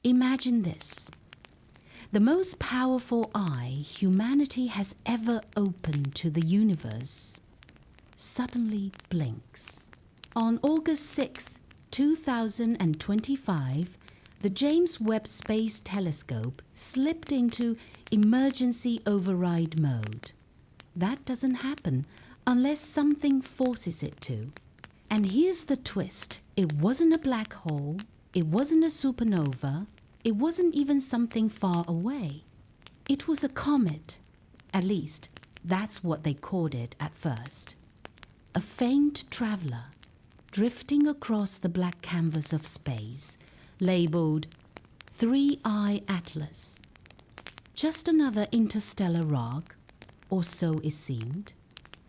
Imagine this. The most powerful eye humanity has ever opened to the universe suddenly blinks. On August 6, 2025, the James Webb Space Telescope slipped into emergency override mode. That doesn't happen unless something forces it to. And here's the twist. It wasn't a black hole. It wasn't a supernova. It wasn't even something far away. It was a comet. At least, that's what they called it at first. A faint traveler drifting across the black canvas of space, labeled 3I Atlas. Just another interstellar rock, or so it seemed.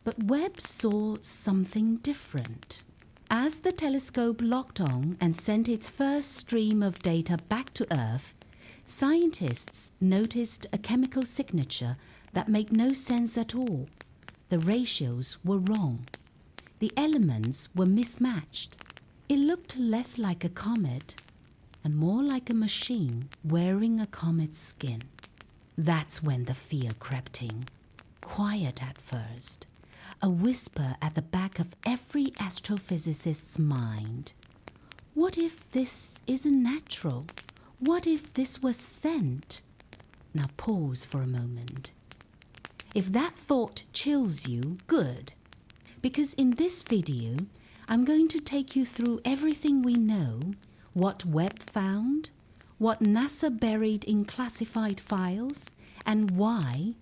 But Webb saw something different. As the telescope locked on and sent its first stream of data back to Earth, scientists noticed a chemical signature that made no sense at all. The ratios were wrong. The elements were mismatched. It looked less like a comet and more like a machine wearing a comet's skin. That's when the fear crept in. Quiet at first. A whisper at the back of every astrophysicist's mind. What if this isn't natural? What if this was sent? Now pause for a moment. If that thought chills you, good. Because in this video, I'm going to take you through everything we know, what Webb found, what NASA buried in classified files, and why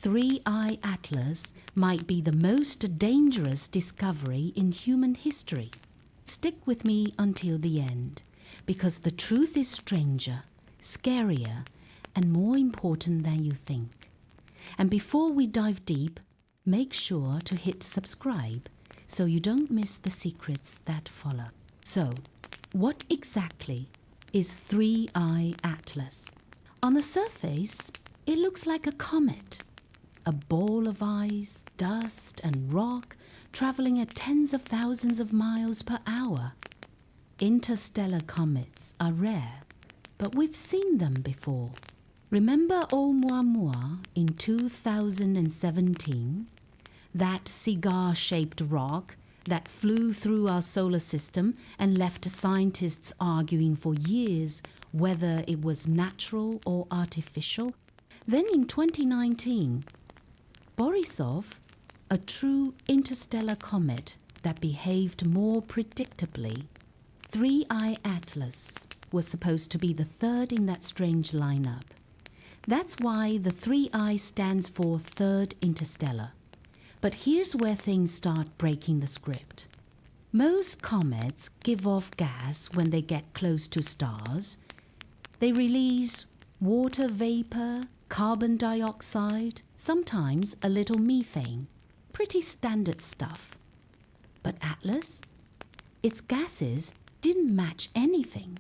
3I Atlas might be the most dangerous discovery in human history. Stick with me until the end, because the truth is stranger, scarier, and more important than you think. And before we dive deep, make sure to hit subscribe so you don't miss the secrets that follow. So, what exactly is 3I Atlas? On the surface, it looks like a comet. A ball of ice, dust, and rock traveling at tens of thousands of miles per hour. Interstellar comets are rare, but we've seen them before. Remember Oumuamua in 2017? That cigar-shaped rock that flew through our solar system and left scientists arguing for years whether it was natural or artificial? Then in 2019, Borisov, a true interstellar comet that behaved more predictably, 3I Atlas was supposed to be the third in that strange lineup. That's why the 3I stands for Third Interstellar. But here's where things start breaking the script. Most comets give off gas when they get close to stars. They release water vapor, carbon dioxide, sometimes a little methane. Pretty standard stuff. But Atlas? Its gases didn't match anything.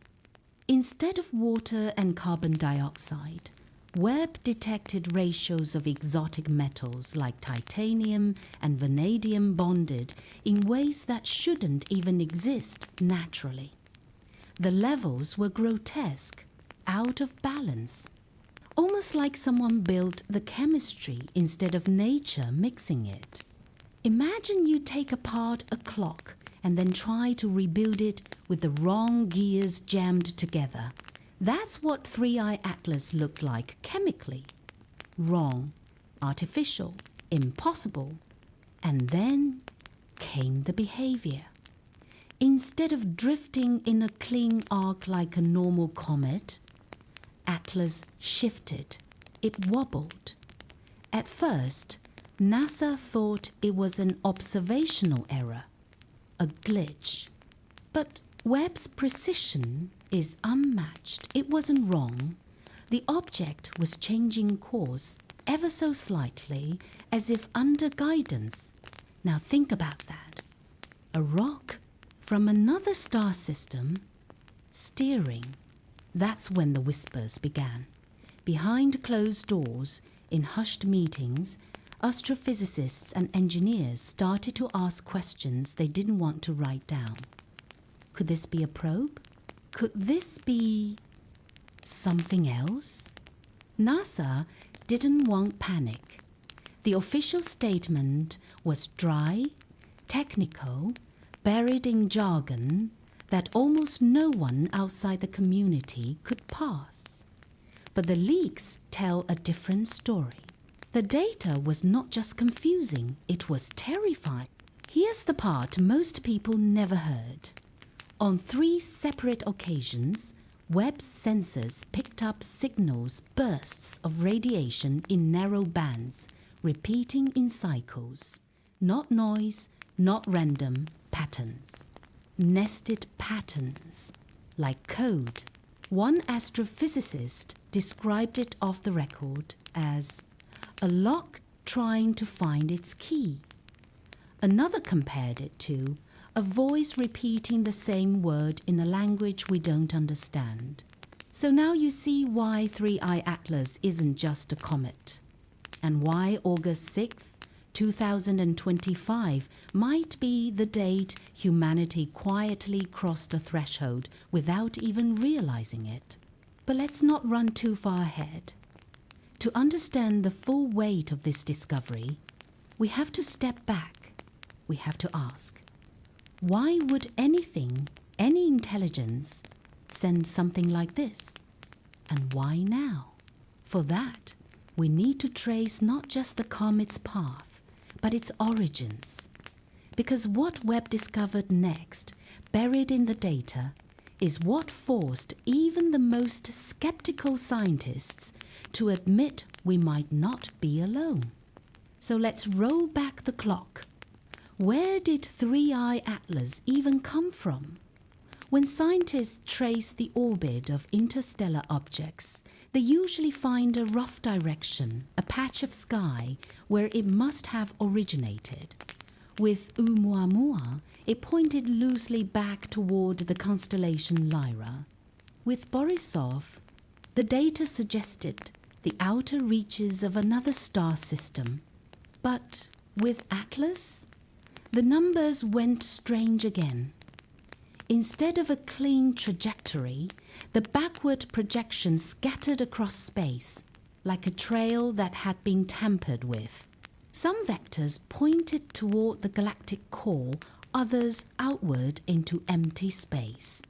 Instead of water and carbon dioxide, Webb detected ratios of exotic metals like titanium and vanadium bonded in ways that shouldn't even exist naturally. The levels were grotesque, out of balance. Almost like someone built the chemistry instead of nature mixing it. Imagine you take apart a clock and then try to rebuild it with the wrong gears jammed together. That's what 3I Atlas looked like chemically. Wrong, artificial, impossible. And then came the behavior. Instead of drifting in a clean arc like a normal comet, Atlas shifted. It wobbled. At first, NASA thought it was an observational error, a glitch. But Webb's precision is unmatched. It wasn't wrong. The object was changing course ever so slightly, as if under guidance. Now think about that. A rock from another star system steering. That's when the whispers began. Behind closed doors, in hushed meetings, astrophysicists and engineers started to ask questions they didn't want to write down. Could this be a probe? Could this be Something else? NASA didn't want panic. The official statement was dry, technical, buried in jargon that almost no one outside the community could parse. But the leaks tell a different story. The data was not just confusing, it was terrifying. Here's the part most people never heard. On 3 separate occasions, Webb's sensors picked up signals, bursts of radiation in narrow bands, repeating in cycles. Not noise, not random, patterns. Nested patterns, like code. One astrophysicist described it off the record as a lock trying to find its key. Another compared it to a voice repeating the same word in a language we don't understand. So now you see why 3I Atlas isn't just a comet, and why August 6th, 2025 might be the date humanity quietly crossed a threshold without even realizing it. But let's not run too far ahead. To understand the full weight of this discovery, we have to step back. We have to ask, why would anything, any intelligence, send something like this? And why now? For that, we need to trace not just the comet's path, but its origins. Because what Webb discovered next, buried in the data, is what forced even the most skeptical scientists to admit we might not be alone. So let's roll back the clock. Where did 3I Atlas even come from? When scientists trace the orbit of interstellar objects, they usually find a rough direction, a patch of sky where it must have originated. With Oumuamua, it pointed loosely back toward the constellation Lyra. With Borisov, the data suggested the outer reaches of another star system. But with Atlas, the numbers went strange again. Instead of a clean trajectory, the backward projection scattered across space, like a trail that had been tampered with. Some vectors pointed toward the galactic core, others outward into empty space.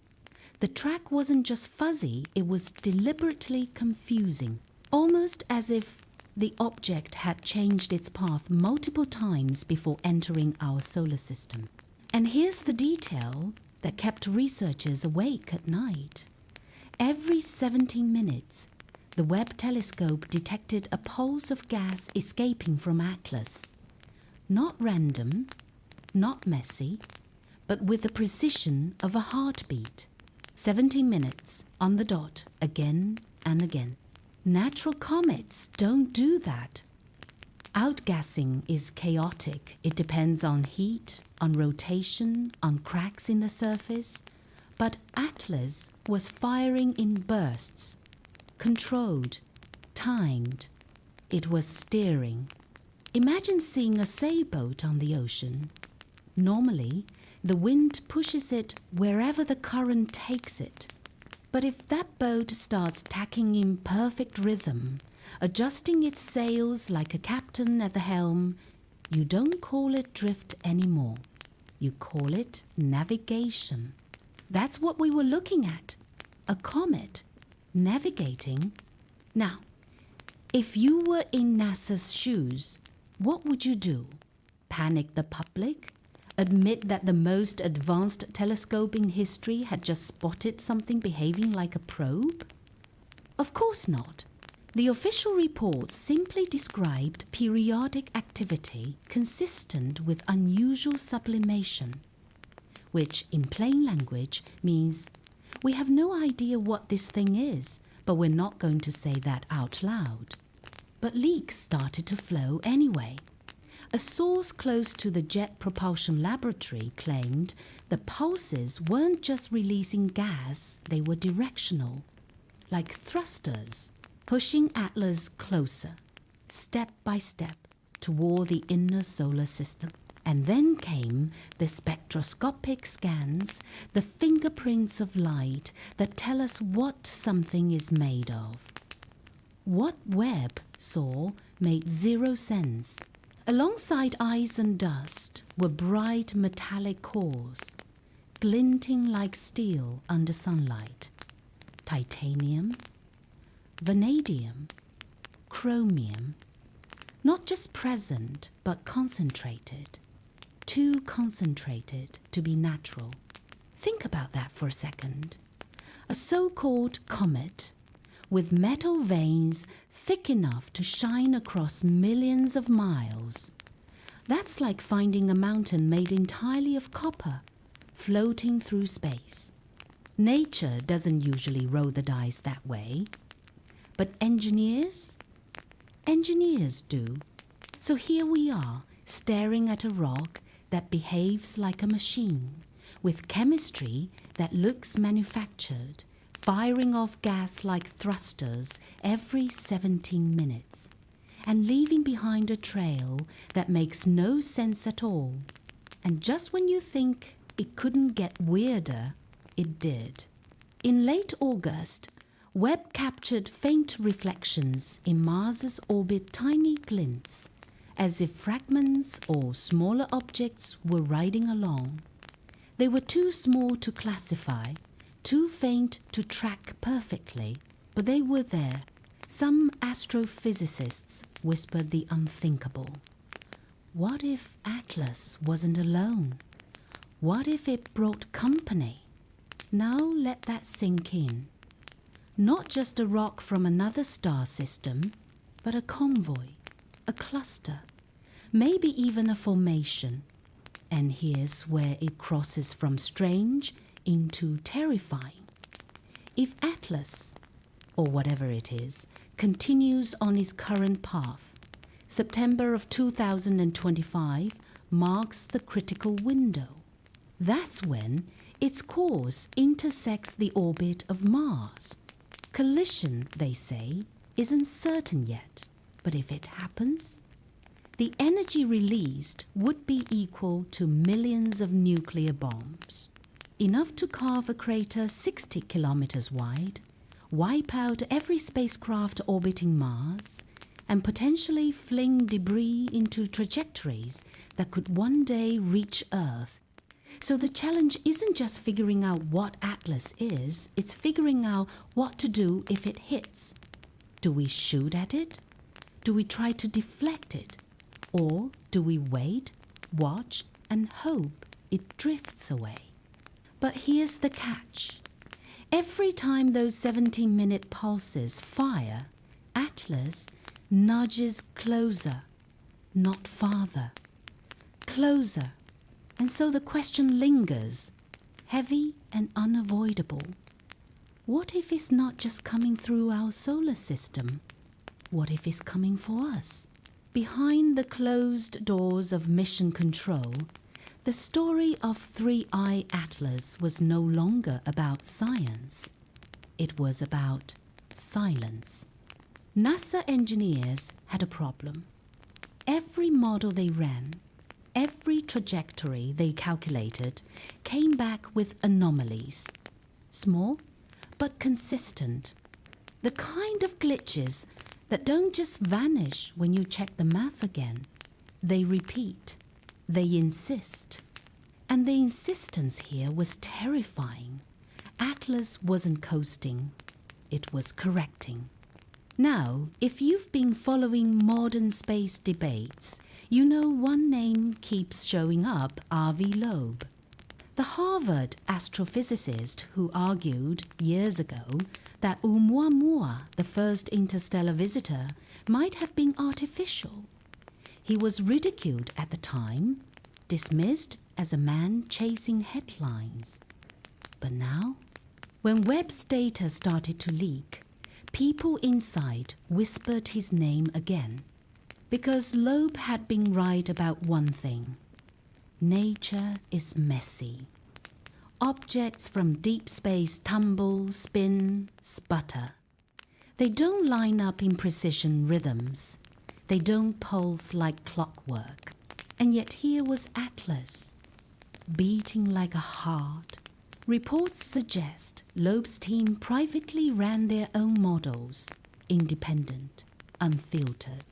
The track wasn't just fuzzy, it was deliberately confusing, almost as if the object had changed its path multiple times before entering our solar system. And here's the detail that kept researchers awake at night. Every 17 minutes, the Webb telescope detected a pulse of gas escaping from Atlas. Not random, not messy, but with the precision of a heartbeat. 17 minutes on the dot, again and again. Natural comets don't do that. Outgassing is chaotic. It depends on heat, on rotation, on cracks in the surface. But Atlas was firing in bursts, controlled, timed. It was steering. Imagine seeing a sailboat on the ocean. Normally, the wind pushes it wherever the current takes it. But if that boat starts tacking in perfect rhythm, adjusting its sails like a captain at the helm, you don't call it drift anymore. You call it navigation. That's what we were looking at. A comet navigating. Now, if you were in NASA's shoes, what would you do? Panic the public? Admit that the most advanced telescope in history had just spotted something behaving like a probe? Of course not. The official report simply described periodic activity consistent with unusual sublimation, which in plain language means we have no idea what this thing is, but we're not going to say that out loud. But leaks started to flow anyway. A source close to the Jet Propulsion Laboratory claimed the pulses weren't just releasing gas, they were directional, like thrusters, pushing Atlas closer, step by step, toward the inner solar system. And then came the spectroscopic scans, the fingerprints of light that tell us what something is made of. What Webb saw made zero sense. Alongside ice and dust were bright metallic cores, glinting like steel under sunlight. Titanium, vanadium, chromium, not just present but concentrated. Too concentrated to be natural. Think about that for a second. A so-called comet with metal veins thick enough to shine across millions of miles. That's like finding a mountain made entirely of copper, floating through space. Nature doesn't usually roll the dice that way. But engineers? Engineers do. So here we are, staring at a rock that behaves like a machine, with chemistry that looks manufactured, firing off gas like thrusters every 17 minutes, and leaving behind a trail that makes no sense at all. And just when you think it couldn't get weirder, it did. In late August, Webb captured faint reflections in Mars's orbit, tiny glints, as if fragments or smaller objects were riding along. They were too small to classify, too faint to track perfectly, but they were there. Some astrophysicists whispered the unthinkable. What if Atlas wasn't alone? What if it brought company? Now let that sink in. Not just a rock from another star system, but a convoy, a cluster, maybe even a formation. And here's where it crosses from strange into terrifying. If Atlas, or whatever it is, continues on its current path, September of 2025 marks the critical window. That's when its course intersects the orbit of Mars. Collision, they say, isn't certain yet, but if it happens, the energy released would be equal to millions of nuclear bombs, enough to carve a crater 60 kilometers wide, wipe out every spacecraft orbiting Mars, and potentially fling debris into trajectories that could one day reach Earth. So the challenge isn't just figuring out what Atlas is, it's figuring out what to do if it hits. Do we shoot at it? Do we try to deflect it? Or do we wait, watch, and hope it drifts away? But here's the catch. Every time those 17-minute pulses fire, Atlas nudges closer, not farther. Closer. And so the question lingers, heavy and unavoidable. What if it's not just coming through our solar system? What if it's coming for us? Behind the closed doors of mission control, the story of 3I Atlas was no longer about science. It was about silence. NASA engineers had a problem. Every model they ran, every trajectory they calculated came back with anomalies. Small, but consistent. The kind of glitches that don't just vanish when you check the math again. They repeat. They insist. And the insistence here was terrifying. Atlas wasn't coasting. It was correcting. Now, if you've been following modern space debates, you know one name keeps showing up, R.V. Loeb. The Harvard astrophysicist who argued years ago that Oumuamua, the first interstellar visitor, might have been artificial. He was ridiculed at the time, dismissed as a man chasing headlines. But now, when Webb's data started to leak, people inside whispered his name again, because Loeb had been right about one thing. Nature is messy. Objects from deep space tumble, spin, sputter. They don't line up in precision rhythms. They don't pulse like clockwork. And yet here was Atlas, beating like a heart. Reports suggest Loeb's team privately ran their own models, independent, unfiltered.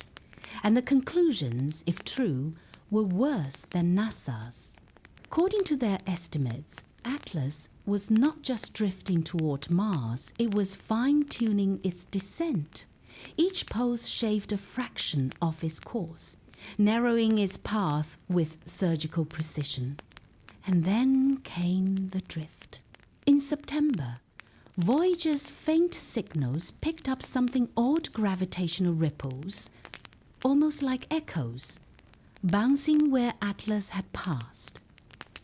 And the conclusions, if true, were worse than NASA's. According to their estimates, Atlas was not just drifting toward Mars, it was fine-tuning its descent. Each pose shaved a fraction of its course, narrowing its path with surgical precision. And then came the drift. In September, Voyager's faint signals picked up something odd gravitational ripples, almost like echoes, bouncing where Atlas had passed.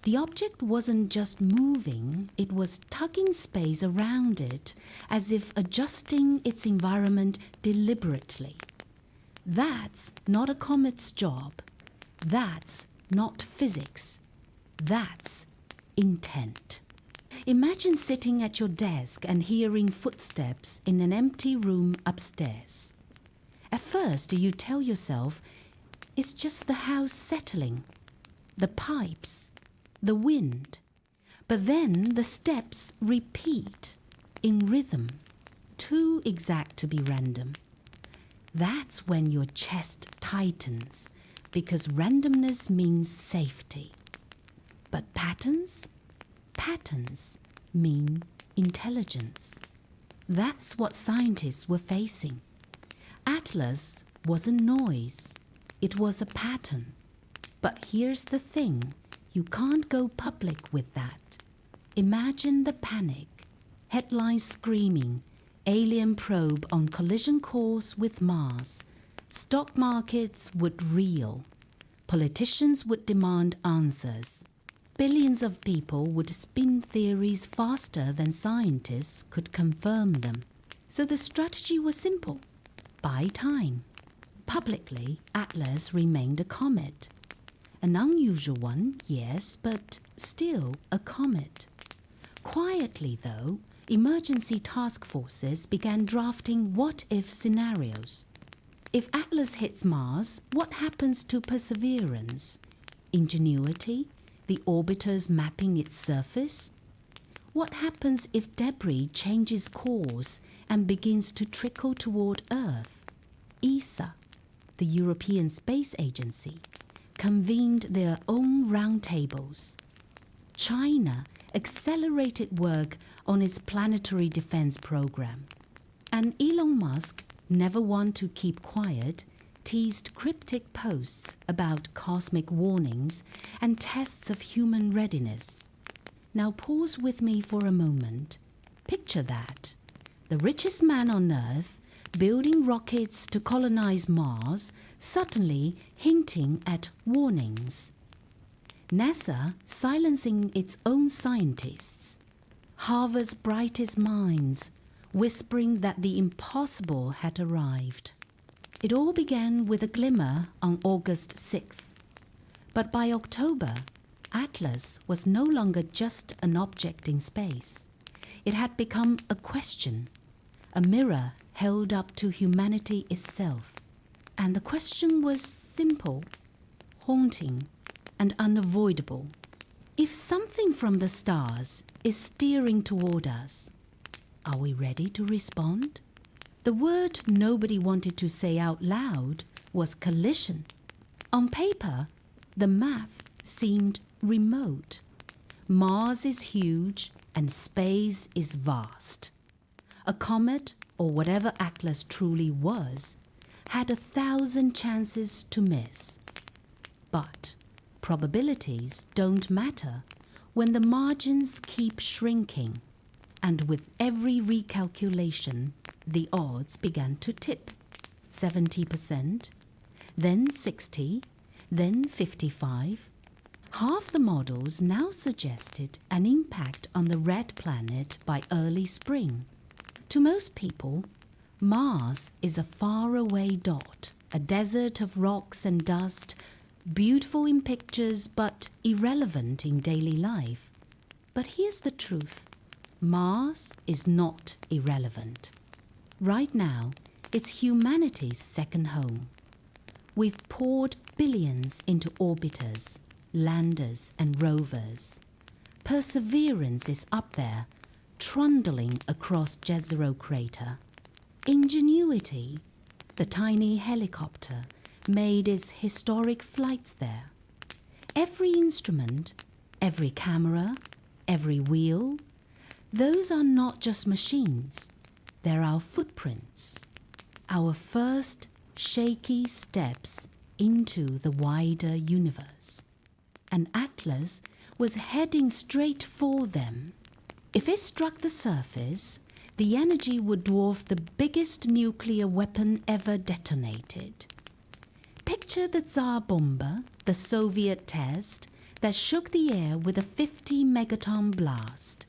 The object wasn't just moving, it was tugging space around it as if adjusting its environment deliberately. That's not a comet's job. That's not physics. That's intent. Imagine sitting at your desk and hearing footsteps in an empty room upstairs. At first, you tell yourself, it's just the house settling, the pipes, the wind. But then the steps repeat in rhythm, too exact to be random. That's when your chest tightens, because randomness means safety. But patterns? Patterns mean intelligence. That's what scientists were facing. Atlas wasn't noise, it was a pattern. But here's the thing, you can't go public with that. Imagine the panic, headlines screaming, alien probe on collision course with Mars. Stock markets would reel. Politicians would demand answers. Billions of people would spin theories faster than scientists could confirm them. So the strategy was simple. Buy time. Publicly, Atlas remained a comet. An unusual one, yes, but still a comet. Quietly, though, emergency task forces began drafting what-if scenarios. If Atlas hits Mars, what happens to Perseverance? Ingenuity? The orbiters mapping its surface? What happens if debris changes course and begins to trickle toward Earth? ESA, the European Space Agency, convened their own roundtables. China accelerated work on its planetary defense program. And Elon Musk, never one to keep quiet, teased cryptic posts about cosmic warnings and tests of human readiness. Now pause with me for a moment. Picture that. The richest man on Earth, building rockets to colonize Mars, suddenly hinting at warnings. NASA silencing its own scientists. Harvard's brightest minds whispering that the impossible had arrived. It all began with a glimmer on August 6th. But by October, Atlas was no longer just an object in space. It had become a question, a mirror held up to humanity itself. And the question was simple, haunting, and unavoidable. If something from the stars is steering toward us, are we ready to respond? The word nobody wanted to say out loud was collision. On paper, the math seemed remote. Mars is huge and space is vast. A comet, or whatever Atlas truly was, had 1,000 chances to miss. But probabilities don't matter when the margins keep shrinking, and with every recalculation, the odds began to tip. 70%, then 60%, then 55%. Half the models now suggested an impact on the red planet by early spring. To most people, Mars is a faraway dot, a desert of rocks and dust, beautiful in pictures but irrelevant in daily life. But here's the truth. Mars is not irrelevant. Right now, it's humanity's second home. we've poured billions into orbiters, landers and rovers. Perseverance is up there, trundling across Jezero crater. Ingenuity, the tiny helicopter, made its historic flights there. Every instrument, every camera, every wheel, those are not just machines. They're our footprints, our first shaky steps into the wider universe. And Atlas was heading straight for them. If it struck the surface, the energy would dwarf the biggest nuclear weapon ever detonated. Picture the Tsar Bomba, the Soviet test, that shook the air with a 50 megaton blast.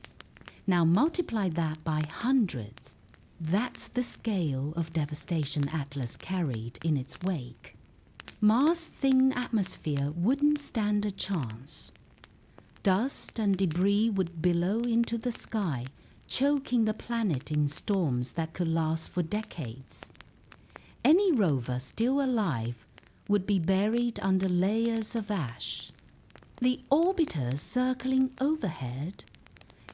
Now multiply that by hundreds. That's the scale of devastation Atlas carried in its wake. Mars' thin atmosphere wouldn't stand a chance. Dust and debris would billow into the sky, choking the planet in storms that could last for decades. Any rover still alive would be buried under layers of ash. The orbiters circling overhead,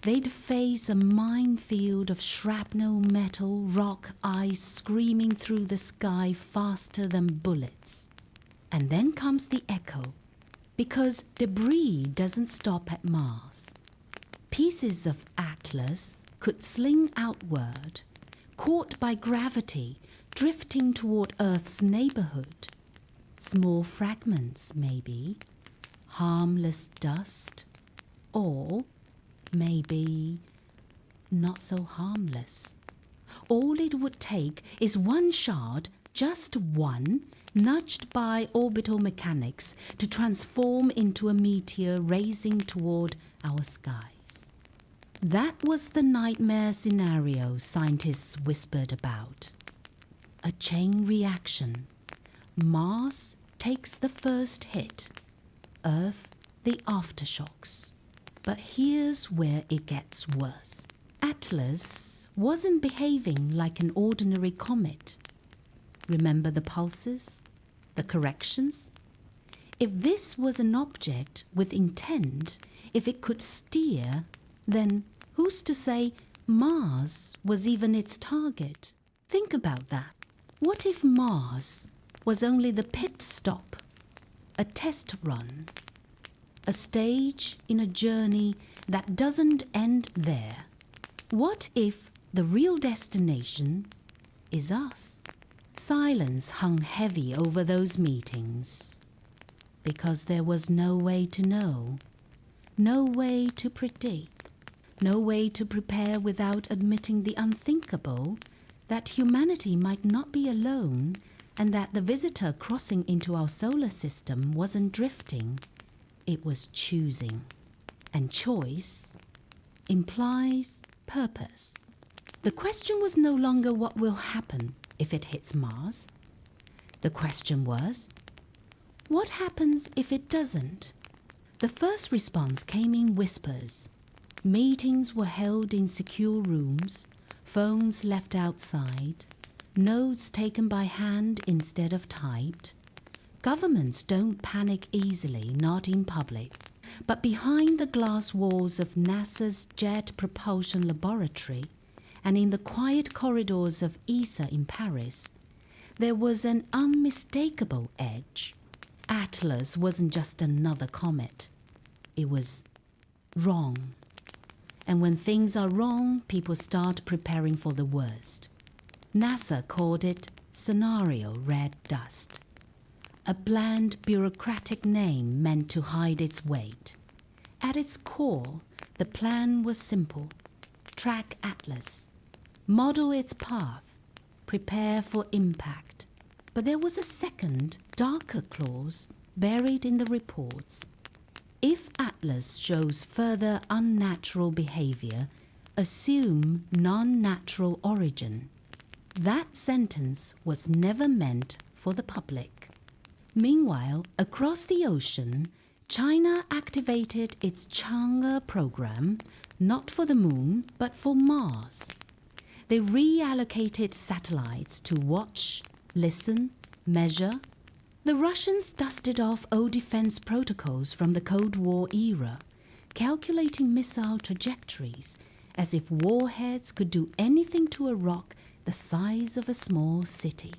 they'd face a minefield of shrapnel, metal, rock, ice screaming through the sky faster than bullets. And then comes the echo, because debris doesn't stop at Mars. Pieces of Atlas could sling outward, caught by gravity, drifting toward Earth's neighborhood. Small fragments, maybe, harmless dust, or maybe not so harmless. All it would take is one shard, just one, nudged by orbital mechanics to transform into a meteor racing toward our skies. That was the nightmare scenario scientists whispered about. A chain reaction. Mars takes the first hit, Earth the aftershocks. But here's where it gets worse. Atlas wasn't behaving like an ordinary comet. Remember the pulses, the corrections? If this was an object with intent, if it could steer, then who's to say Mars was even its target? Think about that. What if Mars was only the pit stop, a test run, a stage in a journey that doesn't end there? What if the real destination is us? Silence hung heavy over those meetings because there was no way to know, no way to predict, no way to prepare without admitting the unthinkable, that humanity might not be alone and that the visitor crossing into our solar system wasn't drifting, it was choosing. And choice implies purpose. The question was no longer what will happen if it hits Mars. The question was, what happens if it doesn't? The first response came in whispers. Meetings were held in secure rooms, phones left outside, notes taken by hand instead of typed. Governments don't panic easily, not in public. But behind the glass walls of NASA's Jet Propulsion Laboratory and in the quiet corridors of ESA in Paris, there was an unmistakable edge. Atlas wasn't just another comet. It was wrong. And when things are wrong, people start preparing for the worst. NASA called it Scenario Red Dust, a bland bureaucratic name meant to hide its weight. At its core, the plan was simple. Track Atlas, model its path, prepare for impact. But there was a second, darker clause buried in the reports. If Atlas shows further unnatural behavior, assume non-natural origin. That sentence was never meant for the public. Meanwhile, across the ocean, China activated its Chang'e program, not for the moon, but for Mars. They reallocated satellites to watch, listen, measure, The Russians dusted off old defense protocols from the Cold War era, calculating missile trajectories as if warheads could do anything to a rock the size of a small city.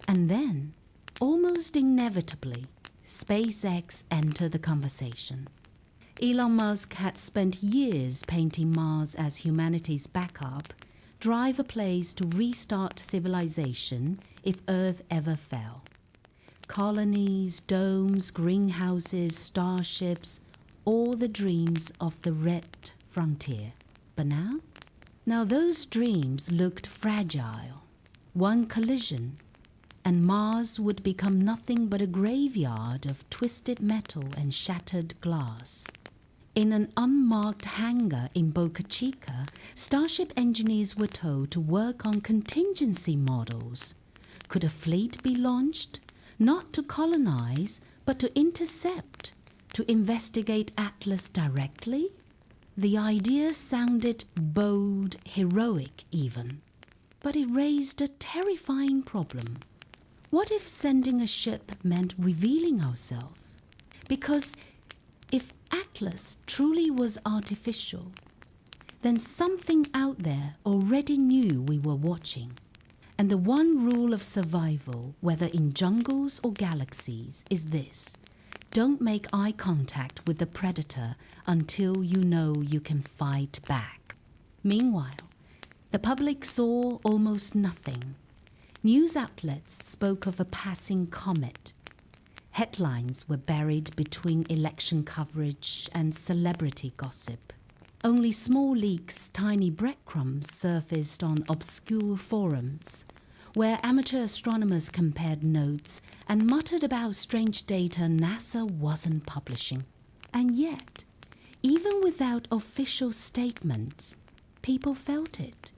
And then, almost inevitably, SpaceX entered the conversation. Elon Musk had spent years painting Mars as humanity's backup, driver place to restart civilization if Earth ever fell. Colonies, domes, greenhouses, starships, all the dreams of the red frontier. But now? Now those dreams looked fragile. One collision, and Mars would become nothing but a graveyard of twisted metal and shattered glass. In an unmarked hangar in Boca Chica, Starship engineers were told to work on contingency models. Could a fleet be launched? Not to colonize, but to intercept, to investigate Atlas directly? The idea sounded bold, heroic even. But it raised a terrifying problem. What if sending a ship meant revealing ourselves? Because if Atlas truly was artificial, then something out there already knew we were watching. And the one rule of survival, whether in jungles or galaxies, is this: don't make eye contact with the predator until you know you can fight back. Meanwhile, the public saw almost nothing. News outlets spoke of a passing comet. Headlines were buried between election coverage and celebrity gossip. Only small leaks, tiny breadcrumbs surfaced on obscure forums, where amateur astronomers compared notes and muttered about strange data NASA wasn't publishing. And yet, even without official statements, people felt it.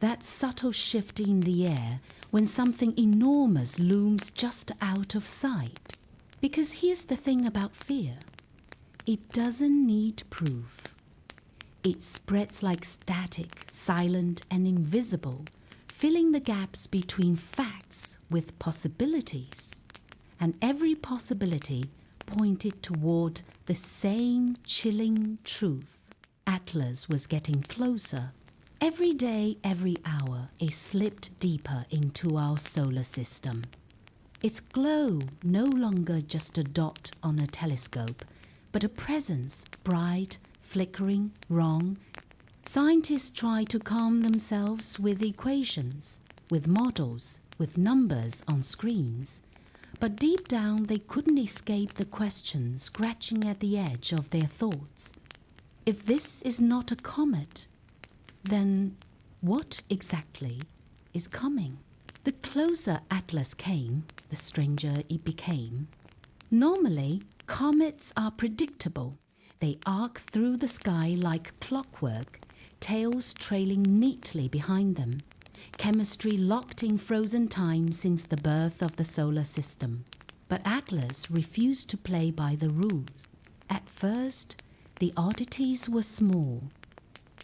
That subtle shift in the air when something enormous looms just out of sight. Because here's the thing about fear: it doesn't need proof. It spreads like static, silent and invisible, filling the gaps between facts with possibilities. And every possibility pointed toward the same chilling truth. Atlas was getting closer. Every day, every hour, it slipped deeper into our solar system. Its glow no longer just a dot on a telescope, but a presence, bright, flickering, wrong. Scientists try to calm themselves with equations, with models, with numbers on screens. But deep down they couldn't escape the question scratching at the edge of their thoughts. If this is not a comet, then what exactly is coming? The closer Atlas came, the stranger it became. Normally, comets are predictable. They arc through the sky like clockwork, tails trailing neatly behind them. Chemistry locked in frozen time since the birth of the solar system. But Atlas refused to play by the rules. At first, the oddities were small.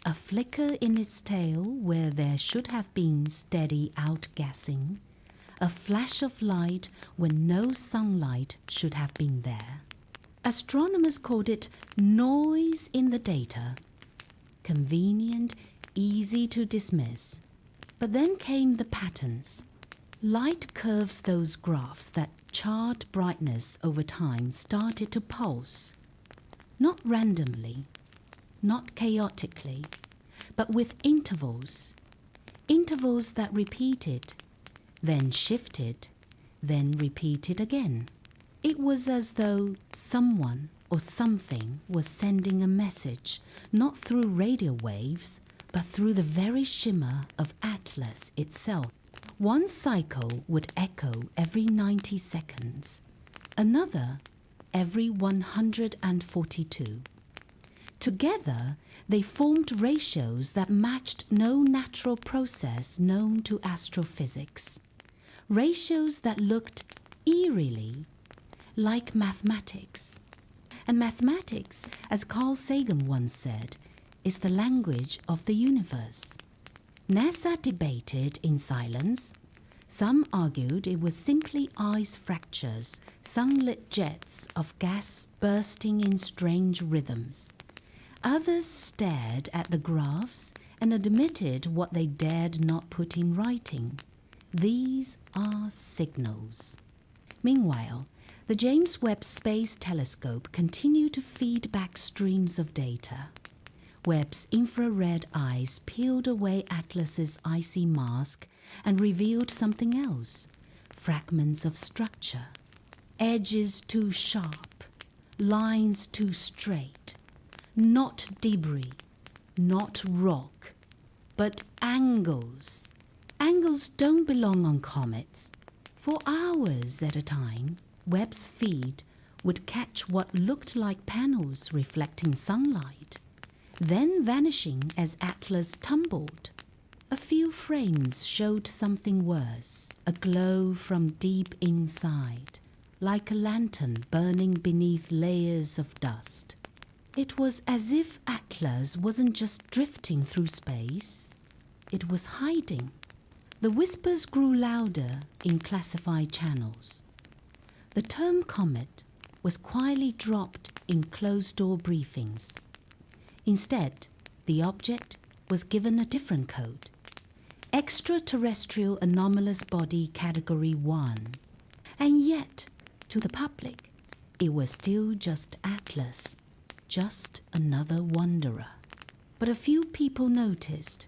A flicker in its tail where there should have been steady outgassing. A flash of light when no sunlight should have been there. Astronomers called it noise in the data. Convenient, easy to dismiss. But then came the patterns. Light curves, those graphs that chart brightness over time, started to pulse. Not randomly, not chaotically, but with intervals. Intervals that repeated, then shifted, then repeated again. It was as though someone or something was sending a message, not through radio waves, but through the very shimmer of Atlas itself. One cycle would echo every 90 seconds, another every 142. Together, they formed ratios that matched no natural process known to astrophysics. Ratios that looked eerily like mathematics. And mathematics, as Carl Sagan once said, is the language of the universe. NASA debated in silence. Some argued it was simply ice fractures, sunlit jets of gas bursting in strange rhythms. Others stared at the graphs and admitted what they dared not put in writing. These are signals. Meanwhile, the James Webb Space Telescope continued to feed back streams of data. Webb's infrared eyes peeled away Atlas's icy mask and revealed something else: fragments of structure, edges too sharp, lines too straight, not debris, not rock, but angles. Angles don't belong on comets. For hours at a time, Webb's feed would catch what looked like panels reflecting sunlight, then vanishing as Atlas tumbled. A few frames showed something worse, a glow from deep inside, like a lantern burning beneath layers of dust. It was as if Atlas wasn't just drifting through space, it was hiding. The whispers grew louder in classified channels. The term comet was quietly dropped in closed-door briefings. Instead, the object was given a different code: Extraterrestrial Anomalous Body Category 1. And yet, to the public, it was still just Atlas, just another wanderer. But a few people noticed.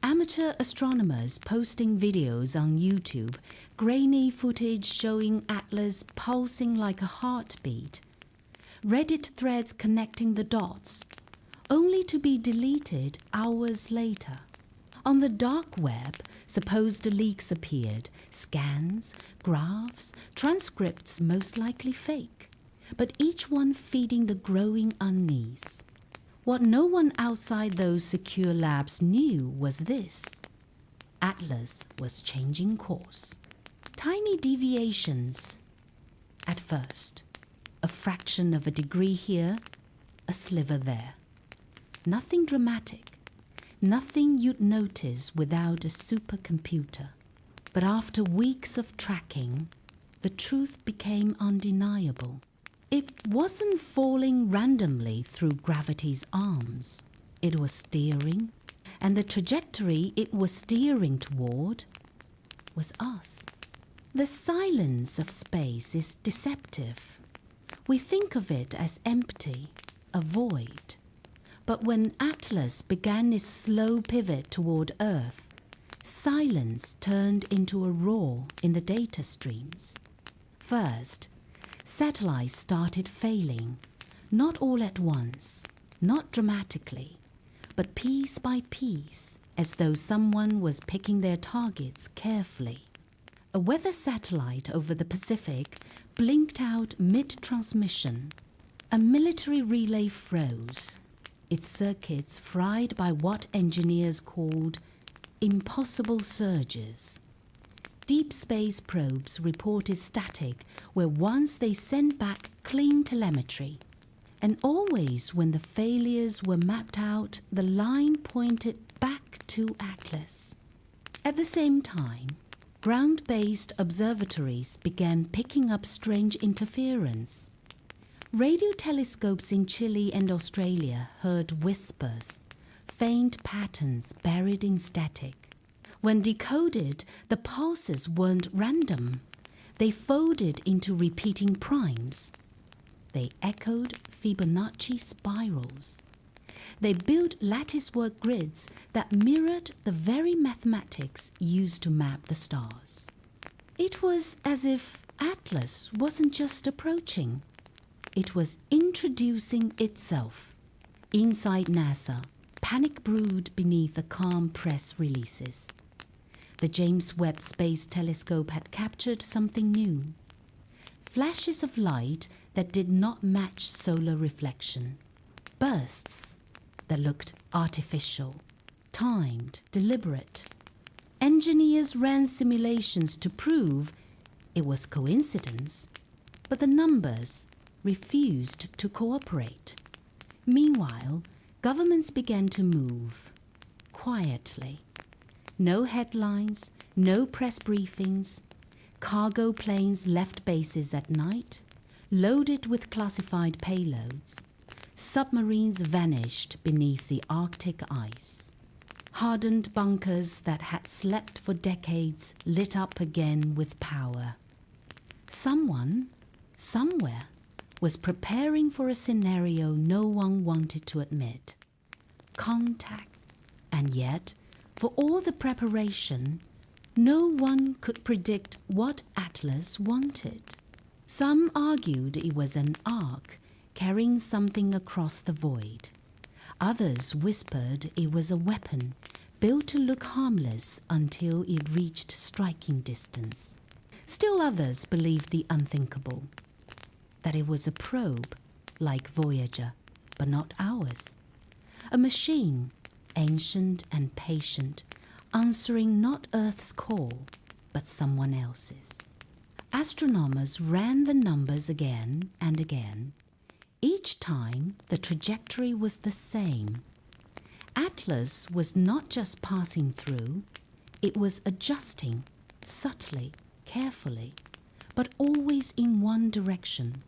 Amateur astronomers posting videos on YouTube, grainy footage showing Atlas pulsing like a heartbeat. Reddit threads connecting the dots, only to be deleted hours later. On the dark web, supposed leaks appeared, scans, graphs, transcripts most likely fake, but each one feeding the growing unease. What no one outside those secure labs knew was this: Atlas was changing course. Tiny deviations at first, a fraction of a degree here, a sliver there. Nothing dramatic, nothing you'd notice without a supercomputer. But after weeks of tracking, the truth became undeniable. It wasn't falling randomly through gravity's arms. It was steering, and the trajectory it was steering toward was us. The silence of space is deceptive. We think of it as empty, a void. But when Atlas began its slow pivot toward Earth, silence turned into a roar in the data streams. First, satellites started failing, not all at once, not dramatically, but piece by piece, as though someone was picking their targets carefully. A weather satellite over the Pacific blinked out mid-transmission. A military relay froze, its circuits fried by what engineers called impossible surges. Deep space probes reported static where once they sent back clean telemetry. And always when the failures were mapped out, the line pointed back to Atlas. At the same time, ground-based observatories began picking up strange interference. Radio telescopes in Chile and Australia heard whispers, faint patterns buried in static. When decoded, the pulses weren't random. They folded into repeating primes. They echoed Fibonacci spirals. They built latticework grids that mirrored the very mathematics used to map the stars. It was as if Atlas wasn't just approaching. It was introducing itself. Inside NASA, panic brewed beneath the calm press releases. The James Webb Space Telescope had captured something new. Flashes of light that did not match solar reflection. Bursts that looked artificial, timed, deliberate. Engineers ran simulations to prove it was coincidence, but the numbers refused to cooperate. Meanwhile, governments began to move, quietly. No headlines, no press briefings. Cargo planes left bases at night, loaded with classified payloads. Submarines vanished beneath the Arctic ice. Hardened bunkers that had slept for decades lit up again with power. Someone, somewhere, was preparing for a scenario no one wanted to admit. Contact. And yet, for all the preparation, no one could predict what Atlas wanted. Some argued it was an ark carrying something across the void. Others whispered it was a weapon built to look harmless until it reached striking distance. Still others believed the unthinkable, that it was a probe like Voyager, but not ours. A machine, ancient and patient, answering not Earth's call, but someone else's. Astronomers ran the numbers again and again. Each time, the trajectory was the same. Atlas was not just passing through, it was adjusting, subtly, carefully, but always in one direction,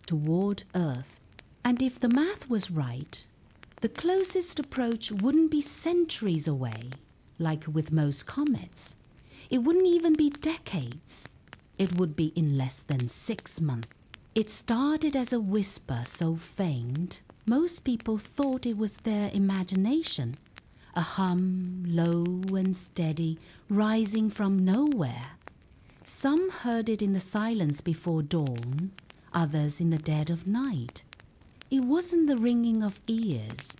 toward Earth. And if the math was right, the closest approach wouldn't be centuries away, like with most comets. It wouldn't even be decades. It would be in less than 6 months. It started as a whisper so faint, most people thought it was their imagination. A hum, low and steady, rising from nowhere. Some heard it in the silence before dawn, others in the dead of night. It wasn't the ringing of ears,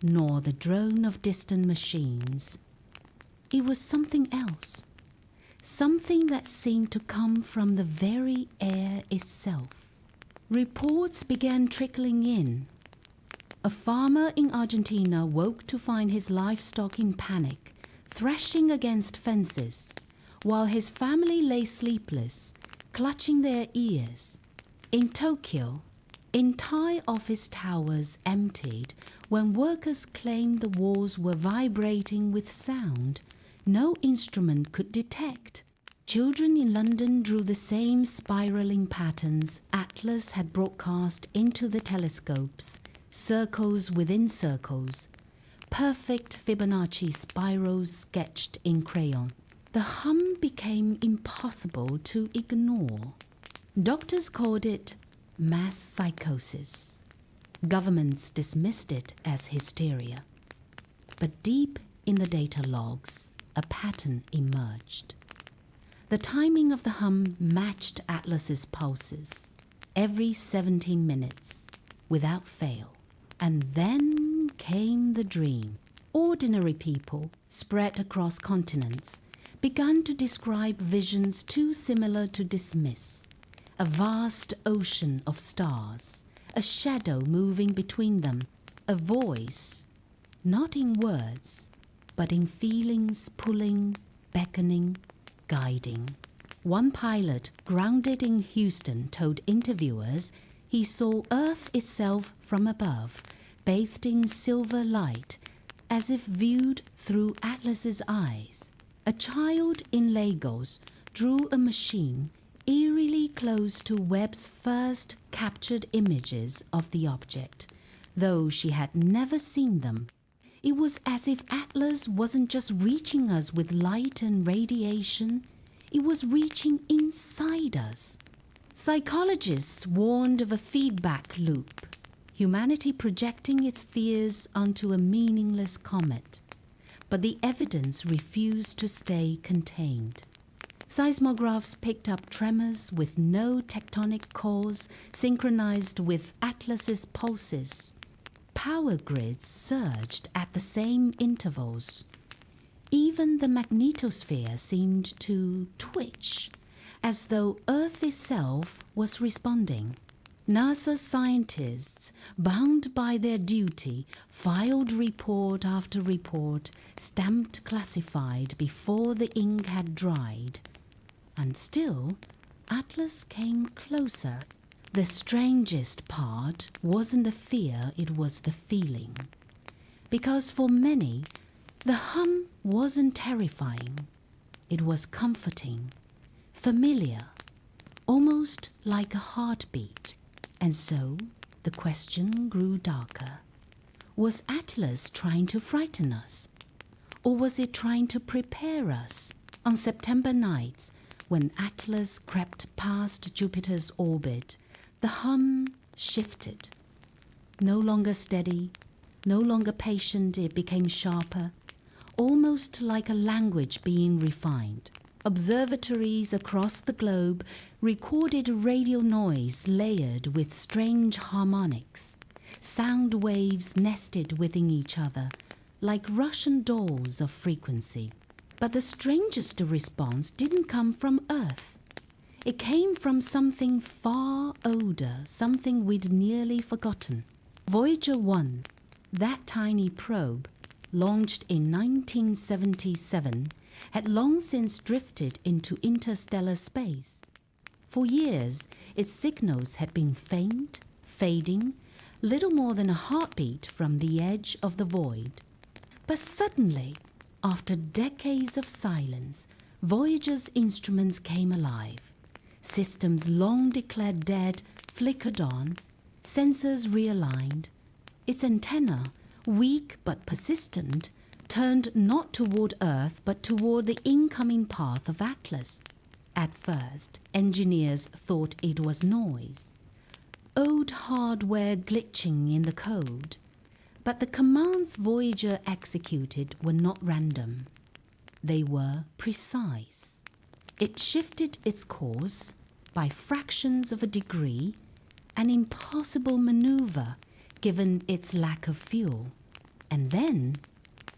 nor the drone of distant machines. It was something else, something that seemed to come from the very air itself. Reports began trickling in. A farmer in Argentina woke to find his livestock in panic, thrashing against fences, while his family lay sleepless, clutching their ears. In Tokyo, entire office towers emptied when workers claimed the walls were vibrating with sound no instrument could detect. Children in London drew the same spiraling patterns Atlas had broadcast into the telescopes, circles within circles, perfect Fibonacci spirals sketched in crayon. The hum became impossible to ignore. Doctors called it mass psychosis. Governments dismissed it as hysteria. But deep in the data logs, a pattern emerged. The timing of the hum matched Atlas's pulses, every 17 minutes, without fail. And then came the dream. Ordinary people, spread across continents, began to describe visions too similar to dismiss. A vast ocean of stars, a shadow moving between them, a voice, not in words, but in feelings pulling, beckoning, guiding. One pilot, grounded in Houston, told interviewers he saw Earth itself from above, bathed in silver light, as if viewed through Atlas's eyes. A child in Lagos drew a machine eerily close to Webb's first captured images of the object, though she had never seen them. It was as if Atlas wasn't just reaching us with light and radiation, it was reaching inside us. Psychologists warned of a feedback loop, humanity projecting its fears onto a meaningless comet. But the evidence refused to stay contained. Seismographs picked up tremors with no tectonic cause synchronized with Atlas's pulses. Power grids surged at the same intervals. Even the magnetosphere seemed to twitch, as though Earth itself was responding. NASA scientists, bound by their duty, filed report after report, stamped classified before the ink had dried. And still, Atlas came closer. The strangest part wasn't the fear, it was the feeling. Because for many, The hum wasn't terrifying. It was comforting, familiar, almost like a heartbeat. And so the question grew darker. Was Atlas trying to frighten us? Or was it trying to prepare us? On September nights, when Atlas crept past Jupiter's orbit, the hum shifted. No longer steady, no longer patient, it became sharper, almost like a language being refined. Observatories across the globe recorded radio noise layered with strange harmonics, sound waves nested within each other, like Russian dolls of frequency. But the strangest response didn't come from Earth. It came from something far older, something we'd nearly forgotten. Voyager 1, that tiny probe, launched in 1977, had long since drifted into interstellar space. For years, its signals had been faint, fading, little more than a heartbeat from the edge of the void. But suddenly, after decades of silence, Voyager's instruments came alive. Systems long declared dead flickered on, sensors realigned. Its antenna, weak but persistent, turned not toward Earth but toward the incoming path of Atlas. At first, engineers thought it was noise, old hardware glitching in the code. But the commands Voyager executed were not random. They were precise. It shifted its course by fractions of a degree, an impossible maneuver given its lack of fuel. And then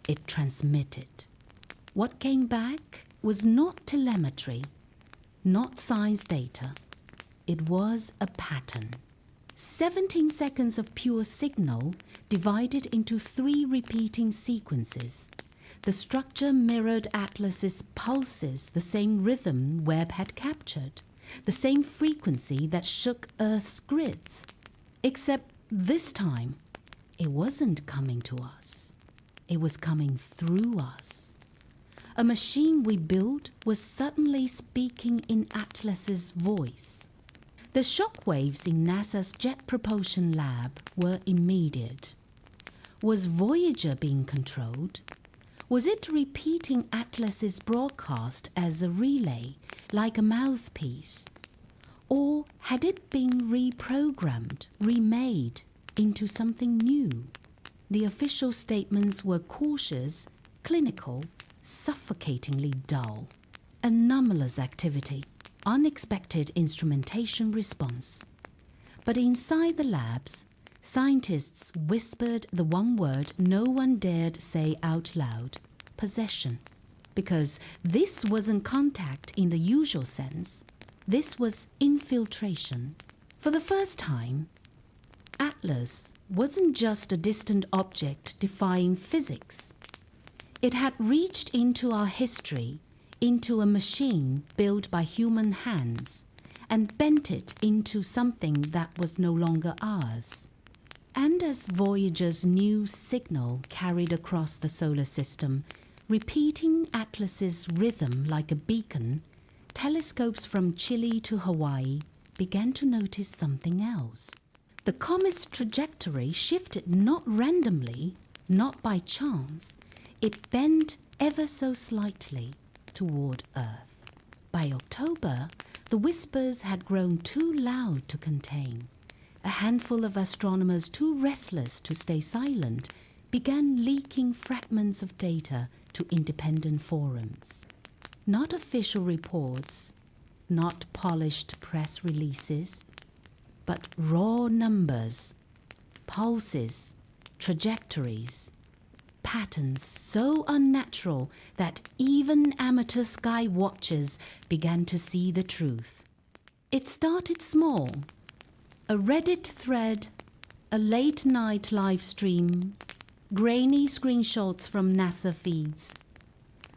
it transmitted. What came back was not telemetry, not science data. It was a pattern. 17 seconds of pure signal divided into 3 repeating sequences. The structure mirrored Atlas's pulses, the same rhythm Webb had captured, the same frequency that shook Earth's grids. Except this time, it wasn't coming to us. It was coming through us. A machine we built was suddenly speaking in Atlas's voice. The shockwaves in NASA's Jet Propulsion Lab were immediate. Was Voyager being controlled? Was it repeating Atlas's broadcast as a relay, like a mouthpiece? Or had it been reprogrammed, remade into something new? The official statements were cautious, clinical, suffocatingly dull. Anomalous activity, unexpected instrumentation response. But inside the labs, scientists whispered the one word no one dared say out loud: possession. Because this wasn't contact in the usual sense. This was infiltration. For the first time, Atlas wasn't just a distant object defying physics. It had reached into our history, into a machine built by human hands, and bent it into something that was no longer ours. And as Voyager's new signal carried across the solar system, repeating Atlas's rhythm like a beacon, telescopes from Chile to Hawaii began to notice something else. The comet's trajectory shifted not randomly, not by chance. It bent ever so slightly toward Earth. By October, the whispers had grown too loud to contain. A handful of astronomers too restless to stay silent began leaking fragments of data to independent forums. Not official reports, not polished press releases, but raw numbers, pulses, trajectories, patterns so unnatural that even amateur sky watchers began to see the truth. It started small. A Reddit thread, a late-night live stream, grainy screenshots from NASA feeds.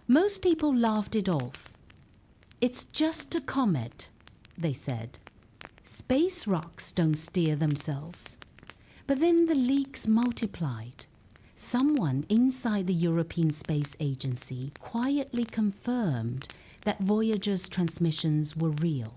Most people laughed it off. It's just a comet, they said. Space rocks don't steer themselves. But then the leaks multiplied. someone inside the European Space Agency quietly confirmed that Voyager's transmissions were real.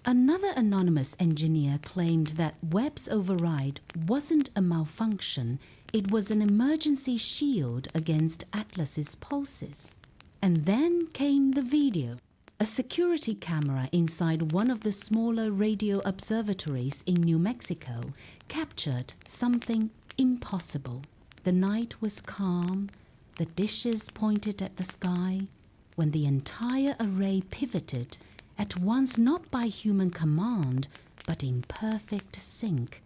Another anonymous engineer claimed that Webb's override wasn't a malfunction, it was an emergency shield against Atlas's pulses. And then came the video. A security camera inside one of the smaller radio observatories in New Mexico captured something impossible. The night was calm, the dishes pointed at the sky, when the entire array pivoted, at once not by human command, but in perfect sync,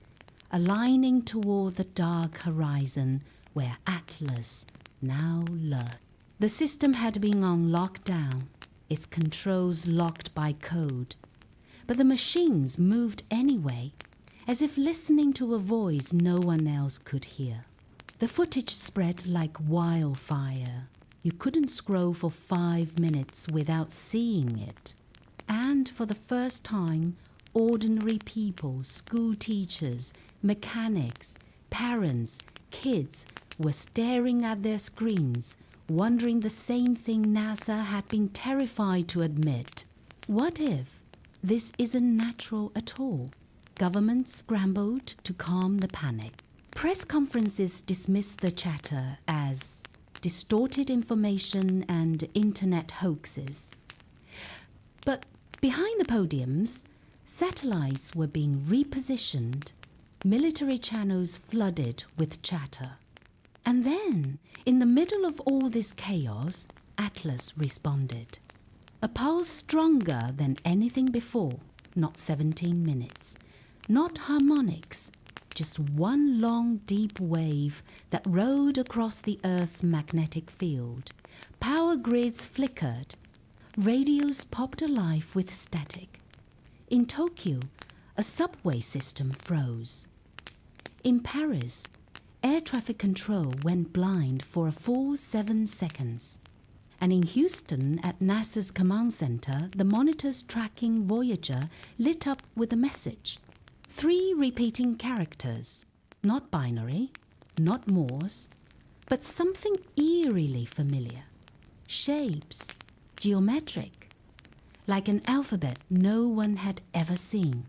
aligning toward the dark horizon where Atlas now lurked. The system had been on lockdown, its controls locked by code, but the machines moved anyway, as if listening to a voice no one else could hear. The footage spread like wildfire. You couldn't scroll for 5 minutes without seeing it. And for the first time, ordinary people, school teachers, mechanics, parents, kids were staring at their screens, wondering the same thing NASA had been terrified to admit. What if this isn't natural at all? Governments scrambled to calm the panic. Press conferences dismissed the chatter as distorted information and internet hoaxes. But behind the podiums, satellites were being repositioned, military channels flooded with chatter. And then, in the middle of all this chaos, Atlas responded. A pulse stronger than anything before, not 17 minutes, not harmonics, just one long, deep wave that rode across the Earth's magnetic field. Power grids flickered. Radios popped alive with static. In Tokyo, a subway system froze. In Paris, air traffic control went blind for a full 7 seconds. And in Houston, at NASA's command center, the monitors tracking Voyager lit up with a message. 3 repeating characters, not binary, not Morse, but something eerily familiar. Shapes, geometric, like an alphabet no one had ever seen.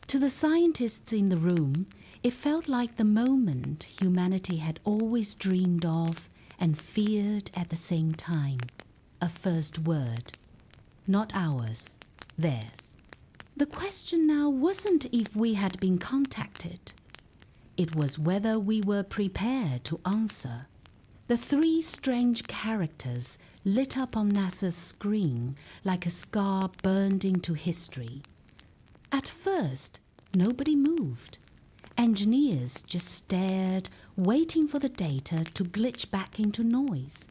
To the scientists in the room, it felt like the moment humanity had always dreamed of and feared at the same time. A first word. Not ours, theirs. The question now wasn't if we had been contacted. It was whether we were prepared to answer. The 3 strange characters lit up on NASA's screen like a scar burned into history. At first, nobody moved. Engineers just stared, waiting for the data to glitch back into noise.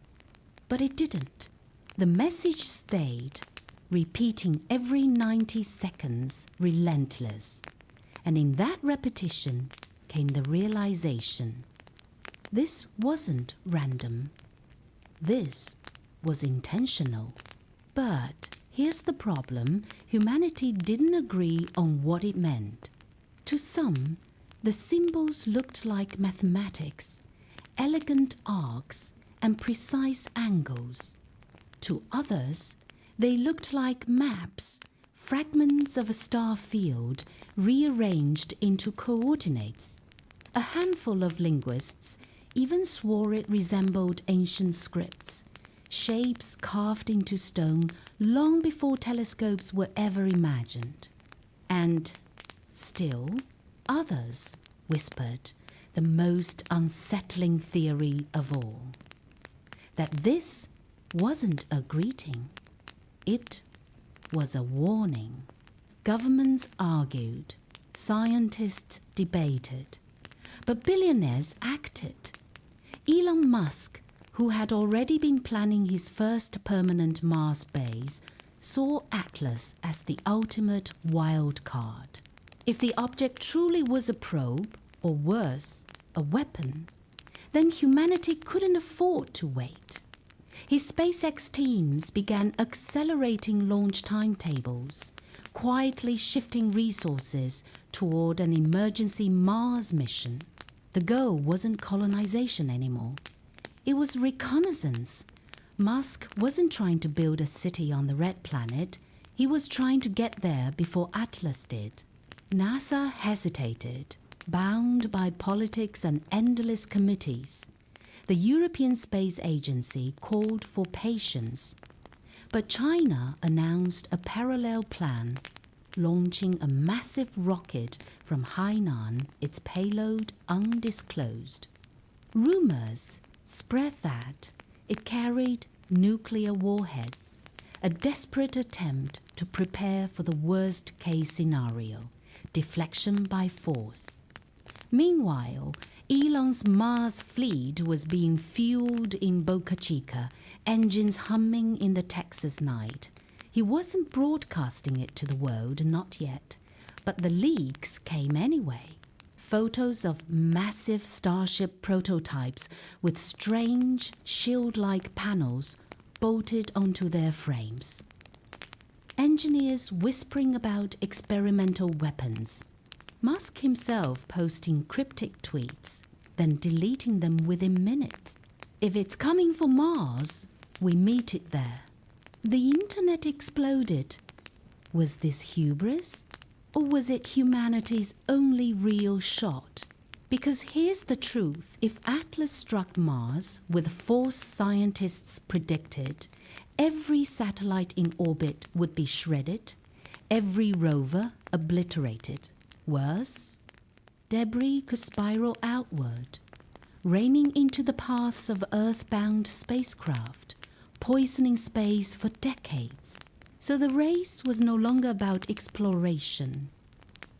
But it didn't. The message stayed, repeating every 90 seconds, relentless. And in that repetition came the realization. This wasn't random. This was intentional. But here's the problem. Humanity didn't agree on what it meant. To some, the symbols looked like mathematics, elegant arcs and precise angles. To others, they looked like maps, fragments of a star field rearranged into coordinates. A handful of linguists even swore it resembled ancient scripts, shapes carved into stone long before telescopes were ever imagined. And still, others whispered the most unsettling theory of all, that this wasn't a greeting, it was a warning. Governments argued, scientists debated, but billionaires acted. Elon Musk, who had already been planning his first permanent Mars base, saw Atlas as the ultimate wild card. If the object truly was a probe, or worse, a weapon, then humanity couldn't afford to wait. His SpaceX teams began accelerating launch timetables, quietly shifting resources toward an emergency Mars mission. The goal wasn't colonization anymore. It was reconnaissance. Musk wasn't trying to build a city on the red planet. He was trying to get there before Atlas did. NASA hesitated, bound by politics and endless committees. The European Space Agency called for patience. But China announced a parallel plan, launching a massive rocket from Hainan, its payload undisclosed. Rumors spread that it carried nuclear warheads, a desperate attempt to prepare for the worst-case scenario, deflection by force. Meanwhile, Elon's Mars fleet was being fueled in Boca Chica, engines humming in the Texas night. He wasn't broadcasting it to the world, not yet, but the leaks came anyway. Photos of massive Starship prototypes with strange shield-like panels bolted onto their frames. Engineers whispering about experimental weapons. Musk himself posting cryptic tweets, then deleting them within minutes. If it's coming for Mars, we meet it there. The internet exploded. Was this hubris? Or was it humanity's only real shot? Because here's the truth. If Atlas struck Mars with the force scientists predicted, every satellite in orbit would be shredded, every rover obliterated. Worse, debris could spiral outward, raining into the paths of Earth-bound spacecraft, poisoning space for decades. So the race was no longer about exploration.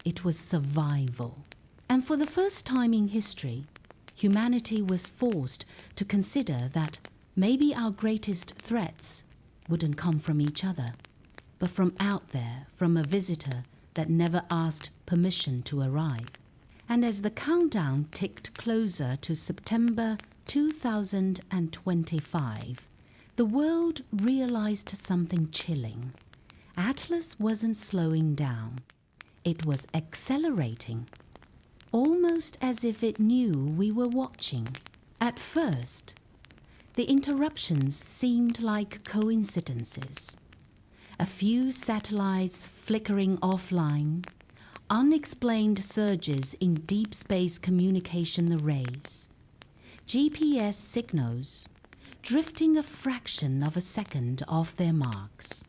It was survival. And for the first time in history, humanity was forced to consider that maybe our greatest threats wouldn't come from each other, but from out there, from a visitor that never asked permission to arrive. And as the countdown ticked closer to September 2025, the world realized something chilling. Atlas wasn't slowing down. It was accelerating, almost as if it knew we were watching. At first, the interruptions seemed like coincidences. A few satellites flickering offline, unexplained surges in deep space communication arrays, GPS signals drifting a fraction of a second off their marks.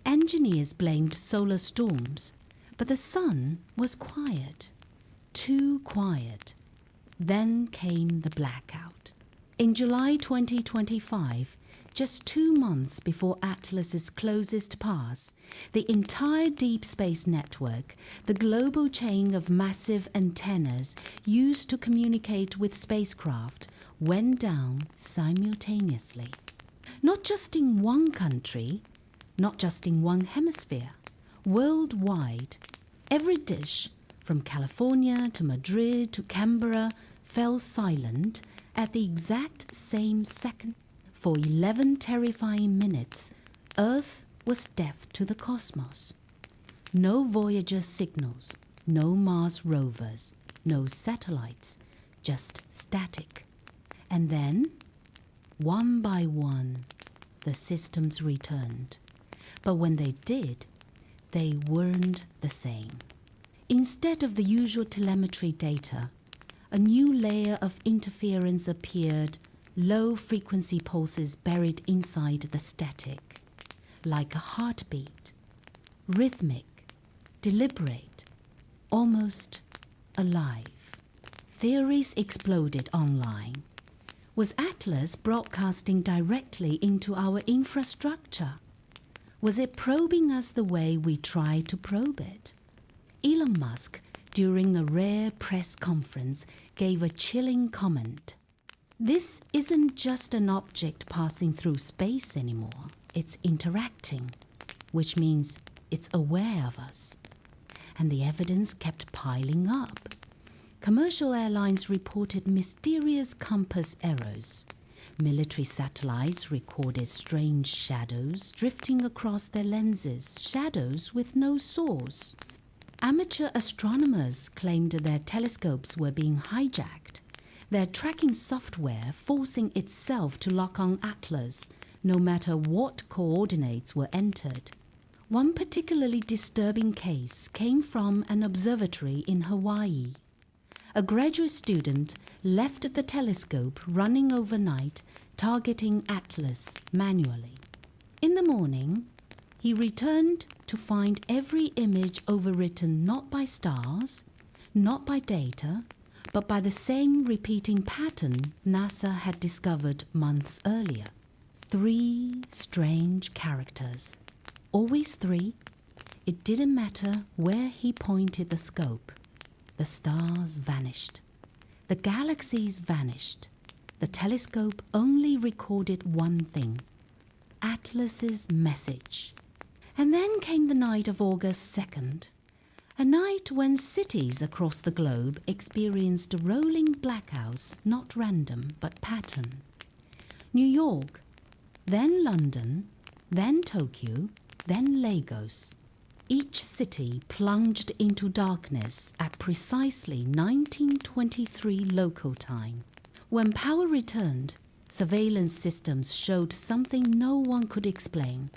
Engineers blamed solar storms, but the sun was quiet, too quiet. Then came the blackout. In July 2025, just 2 months before Atlas's closest pass, the entire deep space network, the global chain of massive antennas used to communicate with spacecraft, went down simultaneously. Not just in one country, not just in one hemisphere. Worldwide, every dish, from California to Madrid to Canberra, fell silent at the exact same second. For 11 terrifying minutes, Earth was deaf to the cosmos. No Voyager signals, no Mars rovers, no satellites, just static. And then, one by one, the systems returned. But when they did, they weren't the same. Instead of the usual telemetry data, a new layer of interference appeared, low-frequency pulses buried inside the static, like a heartbeat, rhythmic, deliberate, almost alive. Theories exploded online. Was Atlas broadcasting directly into our infrastructure? Was it probing us the way we tried to probe it? Elon Musk, during a rare press conference, gave a chilling comment. This isn't just an object passing through space anymore. It's interacting, which means it's aware of us. And the evidence kept piling up. Commercial airlines reported mysterious compass errors. Military satellites recorded strange shadows drifting across their lenses, shadows with no source. Amateur astronomers claimed their telescopes were being hijacked. their tracking software forcing itself to lock on Atlas no matter what coordinates were entered. One particularly disturbing case came from an observatory in Hawaii. A graduate student left the telescope running overnight, targeting Atlas manually. In the morning, he returned to find every image overwritten not by stars, not by data, but by the same repeating pattern NASA had discovered months earlier. 3 strange characters. Always 3. It didn't matter where he pointed the scope. The stars vanished. The galaxies vanished. The telescope only recorded one thing: Atlas's message. And then came the night of August 2nd, a night when cities across the globe experienced rolling blackouts, not random but pattern. New York, then London, then Tokyo, then Lagos. Each city plunged into darkness at precisely 1923 local time. When power returned, surveillance systems showed something no one could explain.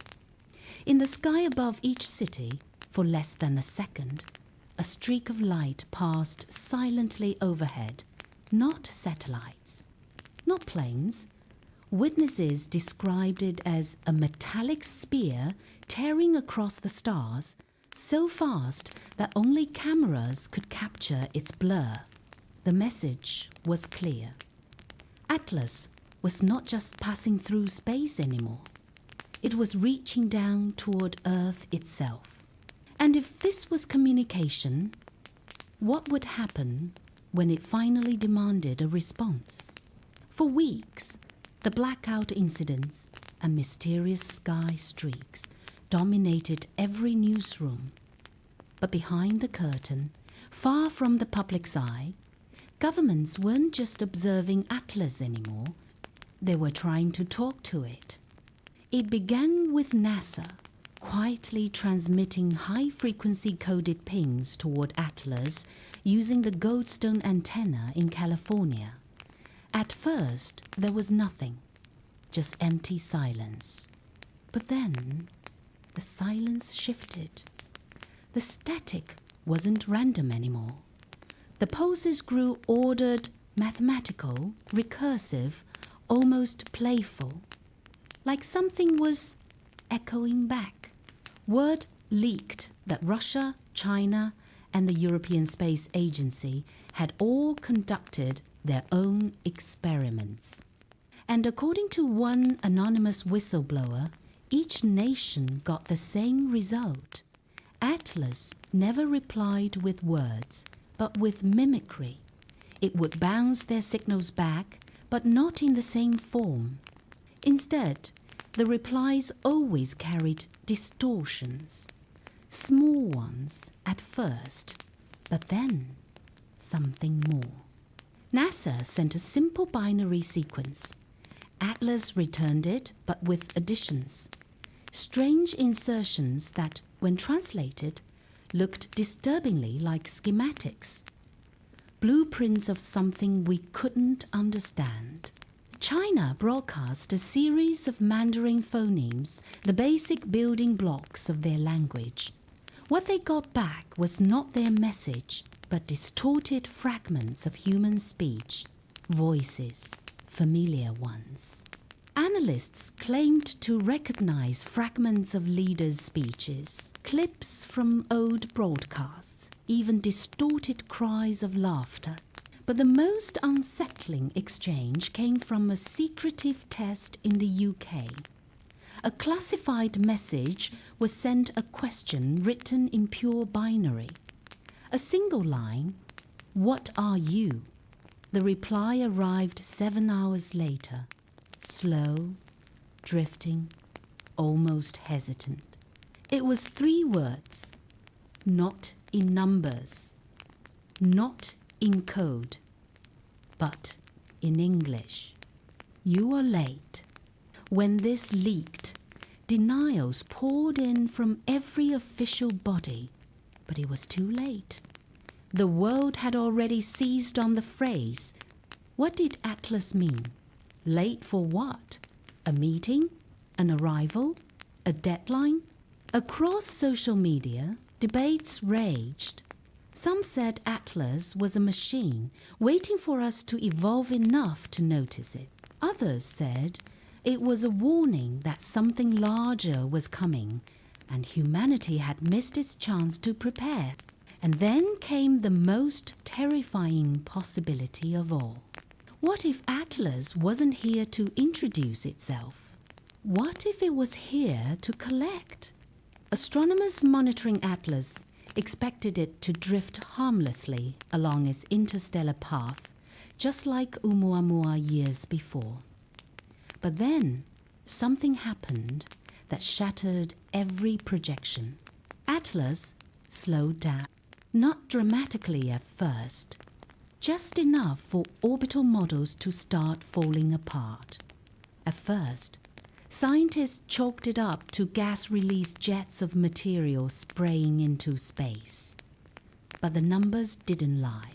In the sky above each city, for less than a second, a streak of light passed silently overhead, not satellites, not planes. Witnesses described it as a metallic spear tearing across the stars so fast that only cameras could capture its blur. The message was clear. Atlas was not just passing through space anymore. It was reaching down toward Earth itself. And if this was communication, what would happen when it finally demanded a response? For weeks, the blackout incidents and mysterious sky streaks dominated every newsroom. But behind the curtain, far from the public's eye, governments weren't just observing Atlas anymore. They were trying to talk to it. It began with NASA quietly transmitting high-frequency coded pings toward Atlas using the Goldstone antenna in California. At first, there was nothing, just empty silence. But then, the silence shifted. The static wasn't random anymore. The pulses grew ordered, mathematical, recursive, almost playful, like something was echoing back. Word leaked that Russia, China, and the European Space Agency had all conducted their own experiments. And according to one anonymous whistleblower, each nation got the same result. Atlas never replied with words, but with mimicry. It would bounce their signals back, but not in the same form. Instead, the replies always carried distortions, small ones at first, but then something more. NASA sent a simple binary sequence. Atlas returned it, but with additions. Strange insertions that, when translated, looked disturbingly like schematics. Blueprints of something we couldn't understand. China broadcast a series of Mandarin phonemes, the basic building blocks of their language. What they got back was not their message, but distorted fragments of human speech, voices, familiar ones. Analysts claimed to recognize fragments of leaders' speeches, clips from old broadcasts, even distorted cries of laughter. But the most unsettling exchange came from a secretive test in the UK. A classified message was sent a question written in pure binary. A single line, "What are you?" The reply arrived 7 hours later, slow, drifting, almost hesitant. It was 3 words, not in numbers, not in code, but in English. "You are late." When this leaked, denials poured in from every official body, but it was too late. The world had already seized on the phrase. What did Atlas mean? Late for what? A meeting? An arrival? A deadline? Across social media, debates raged. Some said Atlas was a machine waiting for us to evolve enough to notice it. Others said it was a warning that something larger was coming and humanity had missed its chance to prepare. And then came the most terrifying possibility of all. What if Atlas wasn't here to introduce itself? What if it was here to collect? Astronomers monitoring Atlas expected it to drift harmlessly along its interstellar path, just like Oumuamua years before. But then something happened that shattered every projection. Atlas slowed down. Not dramatically at first, just enough for orbital models to start falling apart. At first, scientists chalked it up to gas-release jets of material spraying into space. But the numbers didn't lie.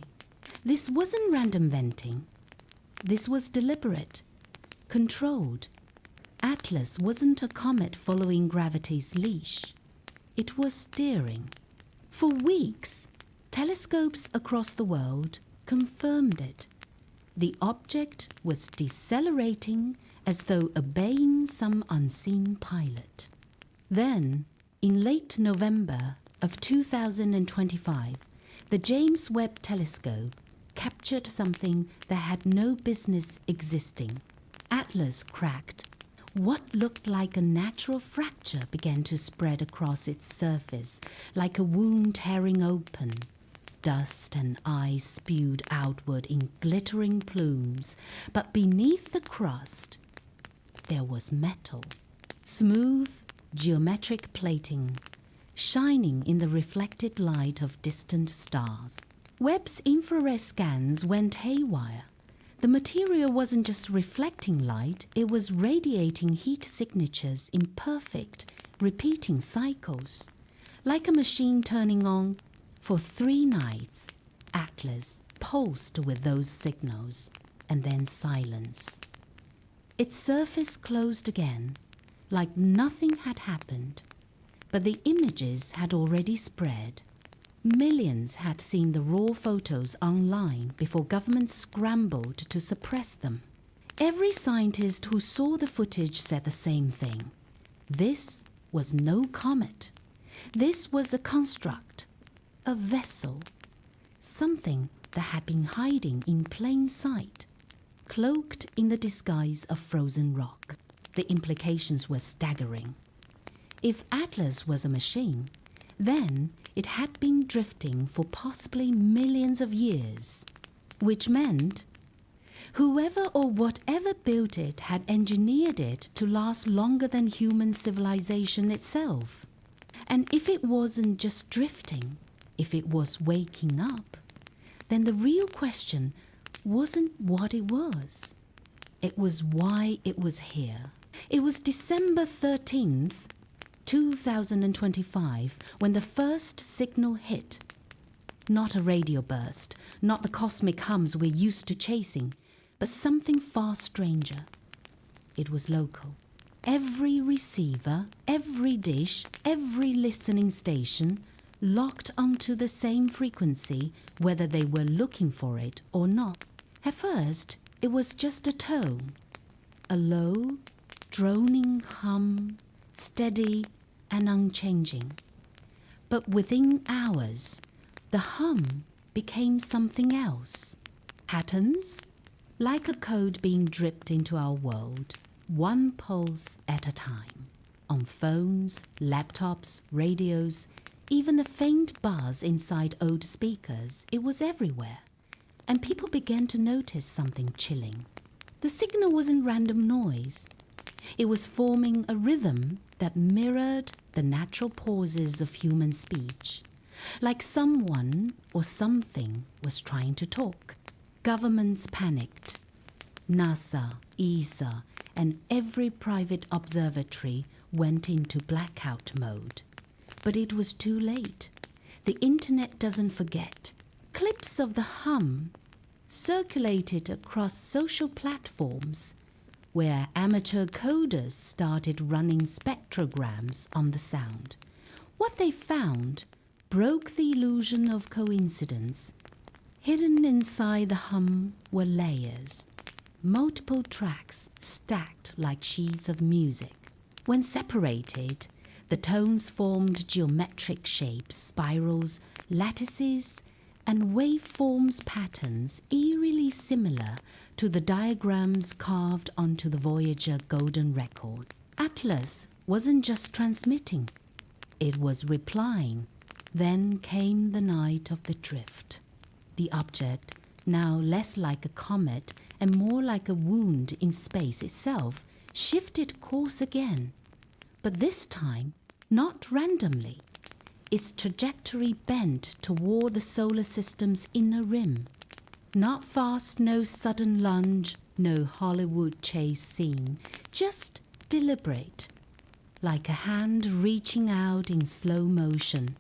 This wasn't random venting. This was deliberate, controlled. Atlas wasn't a comet following gravity's leash. It was steering. For weeks, telescopes across the world confirmed it. The object was decelerating as though obeying some unseen pilot. Then, in late November of 2025, the James Webb Telescope captured something that had no business existing. Atlas cracked. What looked like a natural fracture began to spread across its surface, like a wound tearing open. Dust and ice spewed outward in glittering plumes, but beneath the crust, there was metal. Smooth, geometric plating, shining in the reflected light of distant stars. Webb's infrared scans went haywire. The material wasn't just reflecting light, it was radiating heat signatures in perfect, repeating cycles. Like a machine turning on, for 3 nights, Atlas pulsed with those signals, and then silence. Its surface closed again, like nothing had happened, but the images had already spread. Millions had seen the raw photos online before governments scrambled to suppress them. Every scientist who saw the footage said the same thing. This was no comet. This was a construct, a vessel, something that had been hiding in plain sight, cloaked in the disguise of frozen rock. The implications were staggering. If Atlas was a machine, then it had been drifting for possibly millions of years, which meant whoever or whatever built it had engineered it to last longer than human civilization itself. And if it wasn't just drifting, if it was waking up, then the real question wasn't what it was. It was why it was here. It was December 13th, 2025, when the first signal hit. Not a radio burst, not the cosmic hums we're used to chasing, but something far stranger. It was local. Every receiver, every dish, every listening station locked onto the same frequency, whether they were looking for it or not. At first, it was just a tone, a low, droning hum, steady and unchanging. But within hours, the hum became something else. Patterns, like a code being dripped into our world, one pulse at a time. On phones, laptops, radios, even the faint buzz inside old speakers, it was everywhere. And people began to notice something chilling. The signal wasn't random noise. It was forming a rhythm that mirrored the natural pauses of human speech, like someone or something was trying to talk. Governments panicked. NASA, ESA, and every private observatory went into blackout mode. But it was too late. The internet doesn't forget. Clips of the hum circulated across social platforms where amateur coders started running spectrograms on the sound. What they found broke the illusion of coincidence. Hidden inside the hum were layers, multiple tracks stacked like sheets of music. When separated, the tones formed geometric shapes, spirals, lattices, and waveforms patterns eerily similar to the diagrams carved onto the Voyager golden record. Atlas wasn't just transmitting, it was replying. Then came the night of the drift. The object, now less like a comet and more like a wound in space itself, shifted course again. But this time, not randomly. Its trajectory bent toward the solar system's inner rim. Not fast, no sudden lunge, no Hollywood chase scene, just deliberate, like a hand reaching out in slow motion.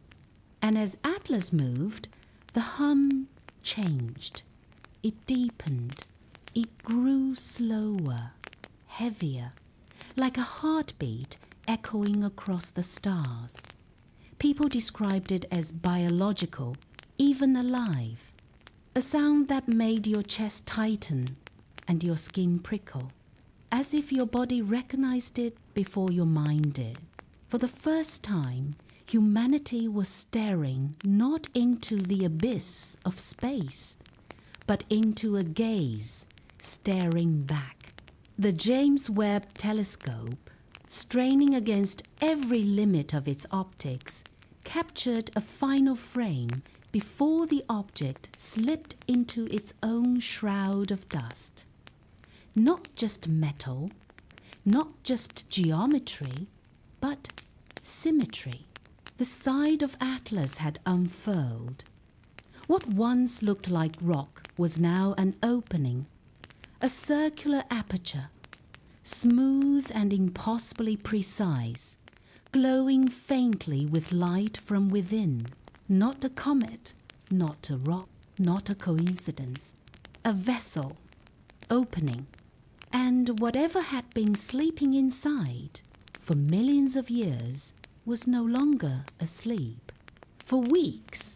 And as Atlas moved, the hum changed. It deepened. It grew slower, heavier, like a heartbeat echoing across the stars. People described it as biological, even alive. A sound that made your chest tighten and your skin prickle, as if your body recognized it before your mind did. For the first time, humanity was staring not into the abyss of space, but into a gaze staring back. The James Webb Telescope, straining against every limit of its optics, captured a final frame before the object slipped into its own shroud of dust. Not just metal, not just geometry, but symmetry. The side of Atlas had unfurled. What once looked like rock was now an opening, a circular aperture, smooth and impossibly precise, glowing faintly with light from within. Not a comet, not a rock, not a coincidence. A vessel, opening. And whatever had been sleeping inside for millions of years was no longer asleep. For weeks,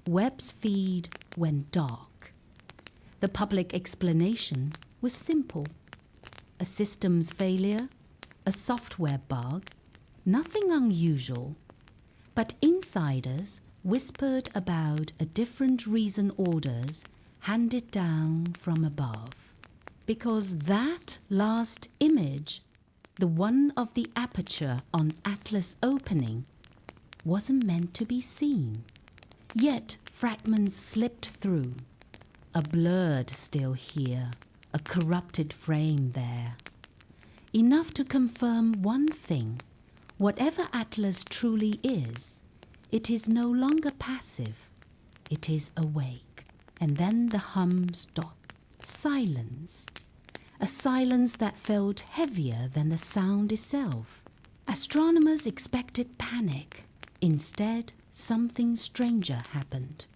Webb's feed went dark. The public explanation was simple. A systems failure, a software bug, nothing unusual. But insiders whispered about a different reason orders handed down from above. Because that last image, the one of the aperture on Atlas opening, wasn't meant to be seen. Yet fragments slipped through, a blurred still here, a corrupted frame there. Enough to confirm one thing: whatever Atlas truly is, it is no longer passive, it is awake. And then the hum stopped. Silence. A silence that felt heavier than the sound itself. Astronomers expected panic. Instead, something stranger happened.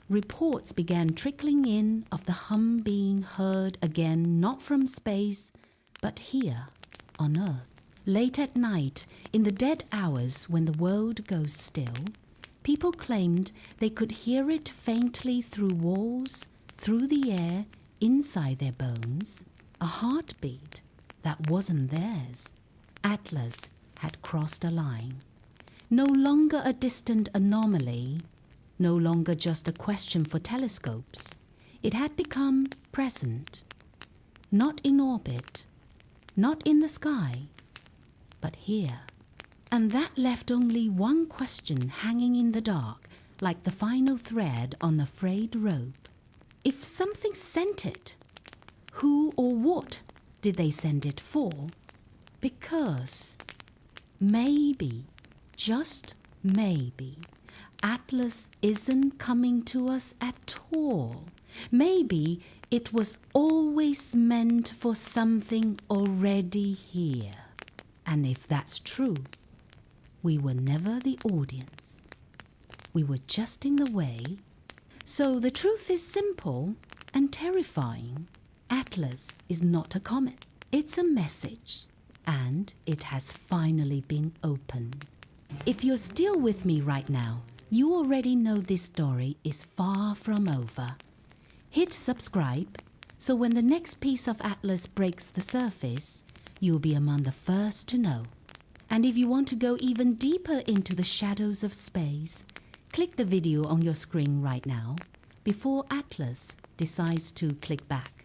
Reports began trickling in of the hum being heard again, not from space, but here on Earth. Late at night, in the dead hours when the world goes still, people claimed they could hear it faintly through walls, through the air, inside their bones. A heartbeat that wasn't theirs. Atlas had crossed a line. No longer a distant anomaly, no longer just a question for telescopes. It had become present, not in orbit, not in the sky, but here. And that left only one question hanging in the dark, like the final thread on a frayed rope. If something sent it, who or what did they send it for? Because maybe, just maybe, Atlas isn't coming to us at all. Maybe it was always meant for something already here. And if that's true, we were never the audience. We were just in the way. So the truth is simple. and terrifying. Atlas is not a comet. It's a message, and it has finally been opened. If you're still with me right now, you already know this story is far from over. Hit subscribe so when the next piece of Atlas breaks the surface, you'll be among the first to know. And if you want to go even deeper into the shadows of space, click the video on your screen right now before Atlas decides to click back.